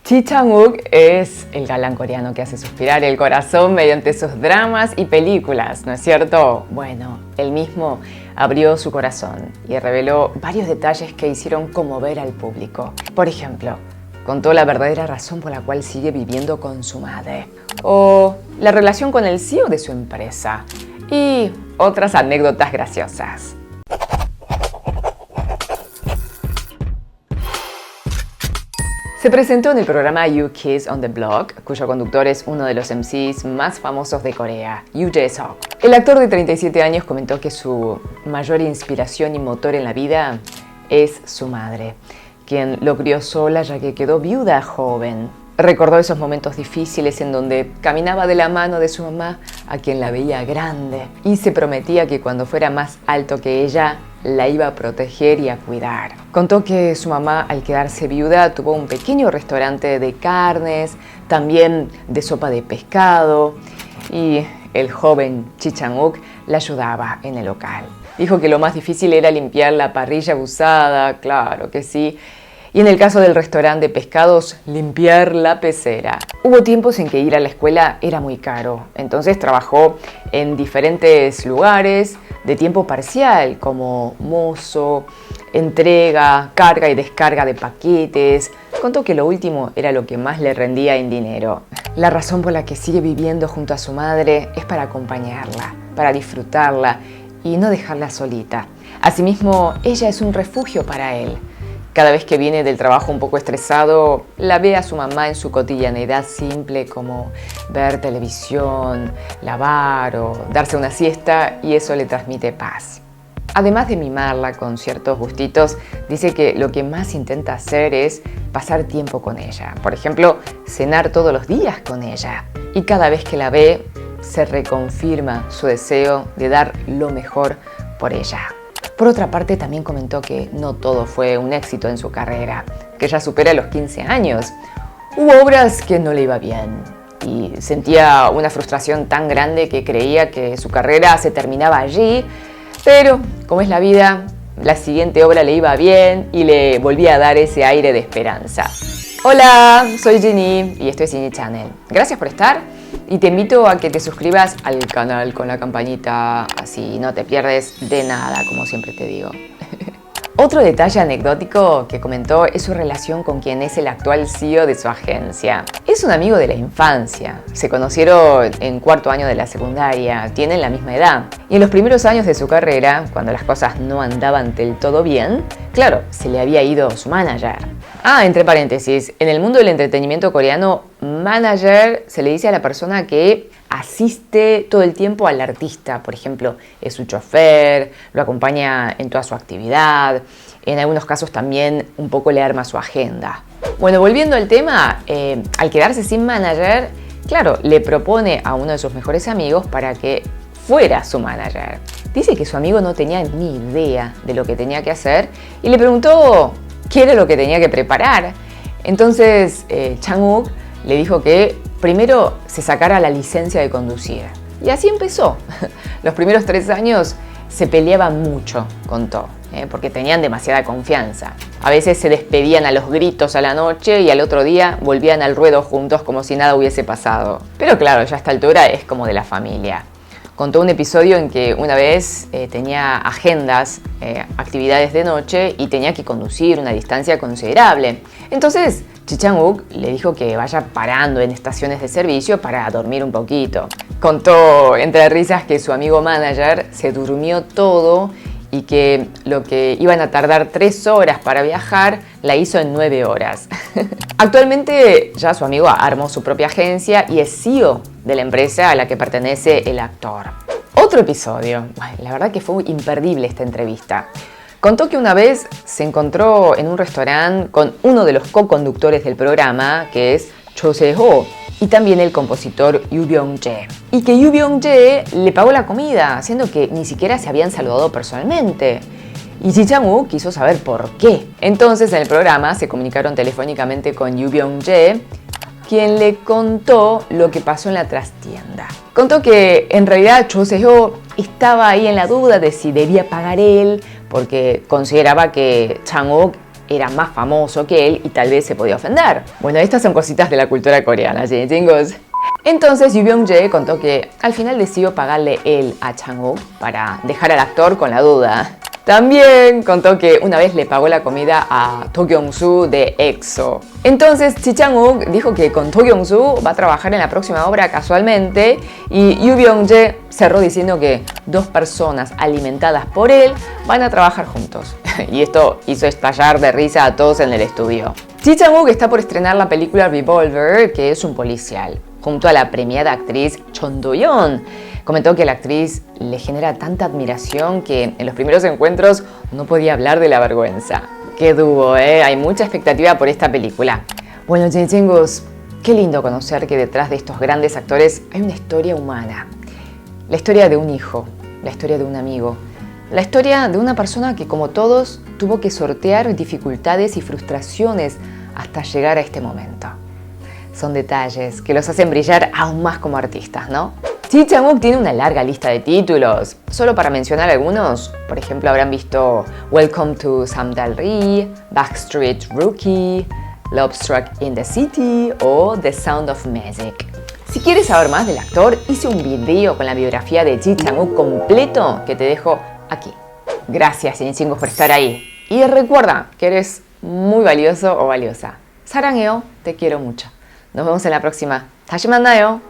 Ji Chang-wook es el galán coreano que hace suspirar el corazón mediante sus dramas y películas, ¿no es cierto? Bueno, él mismo abrió su corazón y reveló varios detalles que hicieron conmover al público. Por ejemplo, contó la verdadera razón por la cual sigue viviendo con su madre, o la relación con el CEO de su empresa, y otras anécdotas graciosas. Se presentó en el programa You Kids on the Block, cuyo conductor es uno de los MCs más famosos de Corea, Yoo Jae-seok. El actor de 37 años comentó que su mayor inspiración y motor en la vida es su madre, quien lo crió sola ya que quedó viuda joven. Recordó esos momentos difíciles en donde caminaba de la mano de su mamá, a quien la veía grande, y se prometía que cuando fuera más alto que ella, la iba a proteger y a cuidar. Contó que su mamá, al quedarse viuda, tuvo un pequeño restaurante de carnes, también de sopa de pescado, y el joven Ji Chang-wook la ayudaba en el local. Dijo que lo más difícil era limpiar la parrilla usada, claro que sí, y en el caso del restaurante de pescados, limpiar la pecera. Hubo tiempos en que ir a la escuela era muy caro, entonces trabajó en diferentes lugares de tiempo parcial, como mozo, entrega, carga y descarga de paquetes. Contó que lo último era lo que más le rendía en dinero. La razón por la que sigue viviendo junto a su madre es para acompañarla, para disfrutarla y no dejarla solita. Asimismo, ella es un refugio para él. Cada vez que viene del trabajo un poco estresado, la ve a su mamá en su cotidianeidad simple como ver televisión, lavar o darse una siesta, y eso le transmite paz. Además de mimarla con ciertos gustitos, dice que lo que más intenta hacer es pasar tiempo con ella. Por ejemplo, cenar todos los días con ella. Y cada vez que la ve, se reconfirma su deseo de dar lo mejor por ella. Por otra parte, también comentó que no todo fue un éxito en su carrera, que ya supera los 15 años. Hubo obras que no le iba bien y sentía una frustración tan grande que creía que su carrera se terminaba allí, pero como es la vida, la siguiente obra le iba bien y le volvía a dar ese aire de esperanza. Hola, soy Ginny y esto es Ginny Channel. Gracias por estar. Y te invito a que te suscribas al canal con la campanita, así no te pierdes de nada, como siempre te digo. Otro detalle anecdótico que comentó es su relación con quien es el actual CEO de su agencia. Es un amigo de la infancia, se conocieron en cuarto año de la secundaria, tienen la misma edad. Y en los primeros años de su carrera, cuando las cosas no andaban del todo bien, claro, se le había ido su manager. Entre paréntesis, en el mundo del entretenimiento coreano, manager se le dice a la persona que asiste todo el tiempo al artista. Por ejemplo, es su chofer, lo acompaña en toda su actividad, en algunos casos también un poco le arma su agenda. Bueno, volviendo al tema, al quedarse sin manager, claro, le propone a uno de sus mejores amigos para que fuera su manager. Dice que su amigo no tenía ni idea de lo que tenía que hacer y le preguntó qué era lo que tenía que preparar. Entonces Chang-wook le dijo que primero se sacara la licencia de conducir. Y así empezó. Los primeros 3 años se peleaban mucho, contó, porque tenían demasiada confianza. A veces se despedían a los gritos a la noche y al otro día volvían al ruedo juntos como si nada hubiese pasado. Pero claro, ya a esta altura es como de la familia. Contó un episodio en que una vez tenía agendas, actividades de noche y tenía que conducir una distancia considerable. Entonces, Ji Chang-wook le dijo que vaya parando en estaciones de servicio para dormir un poquito. Contó entre risas que su amigo manager se durmió todo y que lo que iban a tardar 3 horas para viajar la hizo en 9 horas. Actualmente ya su amigo armó su propia agencia y es CEO de la empresa a la que pertenece el actor. Otro episodio, la verdad que fue imperdible esta entrevista. Contó que una vez se encontró en un restaurante con uno de los co-conductores del programa, que es Cho Se-ho, y también el compositor Yoo Byung-jae. Y que Yoo Byung-jae le pagó la comida, siendo que ni siquiera se habían saludado personalmente. Y Ji Chang-wook quiso saber por qué. Entonces en el programa se comunicaron telefónicamente con Yoo Byung-jae, quien le contó lo que pasó en la trastienda. Contó que en realidad Cho Se-ho estaba ahí en la duda de si debía pagar él, porque consideraba que Chang-wook era más famoso que él y tal vez se podía ofender. Bueno, estas son cositas de la cultura coreana, ¿sí, chicos? Entonces Yoo Byung-jae contó que al final decidió pagarle él a Chang-wook para dejar al actor con la duda. También contó que una vez le pagó la comida a To Kyung-soo de EXO. Entonces Ji Chang-wook dijo que con To Kyung-soo va a trabajar en la próxima obra casualmente y Yoo Byung-jae cerró diciendo que dos personas alimentadas por él van a trabajar juntos. Y esto hizo estallar de risa a todos en el estudio. Ji Chang-wook está por estrenar la película Revolver, que es un policial, junto a la premiada actriz Chon Do-yeon. Comentó que la actriz le genera tanta admiración que en los primeros encuentros no podía hablar de la vergüenza. ¡Qué dúo, eh! Hay mucha expectativa por esta película. Bueno, chicos, qué lindo conocer que detrás de estos grandes actores hay una historia humana. La historia de un hijo, la historia de un amigo, la historia de una persona que, como todos, tuvo que sortear dificultades y frustraciones hasta llegar a este momento. Son detalles que los hacen brillar aún más como artistas, ¿no? Ji Chang-wook tiene una larga lista de títulos. Solo para mencionar algunos, por ejemplo, habrán visto Welcome to Samdalri, Backstreet Rookie, Love Struck in the City o The Sound of Music. Si quieres saber más del actor, hice un video con la biografía de Ji Chang-wook completo que te dejo aquí. Gracias, chicos, por estar ahí. Y recuerda que eres muy valioso o valiosa. 사랑해요. Te quiero mucho. Nos vemos en la próxima. 다시 만나요.